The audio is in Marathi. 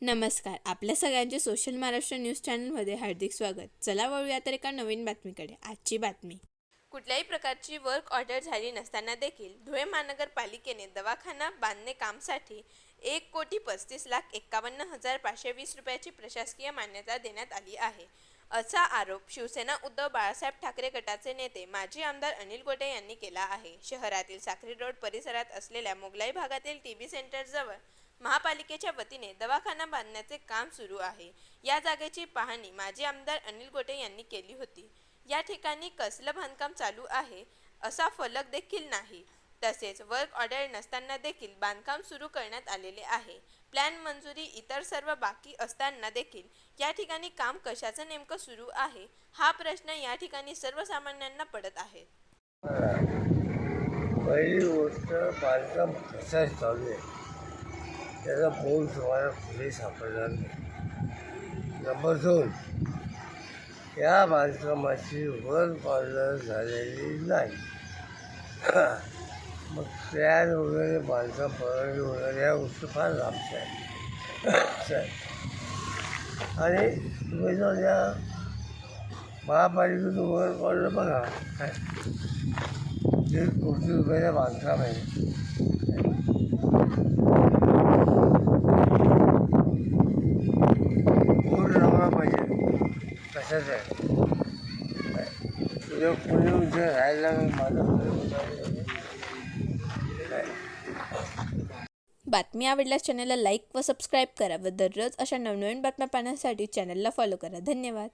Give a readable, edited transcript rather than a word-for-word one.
नमस्कार. आपल्या सगळ्यांचे सोशल महाराष्ट्र न्यूज चॅनलमध्ये हार्दिक स्वागत. चला वळूया तर एका नवीन बातमीकडे. आजची बातमी. कुठल्याही प्रकारची वर्क ऑर्डर झाली नसताना देखील धुळे महानगरपालिकेने दवाखाना बांधणे कामसाठी 1,35,51,520 रुपयाची प्रशासकीय मान्यता देण्यात आली आहे, असा आरोप शिवसेना उद्धव बाळासाहेब ठाकरे गटाचे नेते माजी आमदार अनिल गोटे यांनी केला आहे. शहरातील साक्री रोड परिसरात असलेल्या मोगलाई भागातील टीबी सेंटरजवळ महापालिकेच्या वतीने दवाखाना बांधण्याचे काम सुरू आहे. या जागेची पाहणी माजी आमदार अनिल गोटे यांनी केली होती. या ठिकाणी कसलं बांधकाम चालू आहे असा फलक देखील नाही. तसेच वर्क ऑर्डर नसताना देखील बांधकाम सुरू करण्यात आलेले आहे. प्लॅन मंजुरी इतर सर्व बाकी असताना देखील या ठिकाणी काम कशाचं नेमकं सुरू आहे हा प्रश्न या ठिकाणी सर्वसामान्यांना पडत आहे. पहिली गोष्ट बांधकाम कसं चालू आहे त्याचा बोल तुम्हाला पुढे सापडणार नाही. नंबर 2, या बांधकामाची वर्क ऑर्डर झालेली नाही. मग प्लॅन वगैरे बांधकाम परवानगी वगैरे या गोष्टी फार लांबच्या आहेत. आणि तुम्ही जर या महापालिकेतून वर्क ऑर्डर बघा, काय 1.5 कोटी रुपयाचं बांधकाम आहे. कशाचं आहे तुझ्या पुणे उद्या राहायला माझं. बातमी आवडल्यास चॅनलला लाईक व सबस्क्राईब करा व दररोज अशा नवनवीन बातम्या पाहण्यासाठी चॅनलला फॉलो करा. धन्यवाद.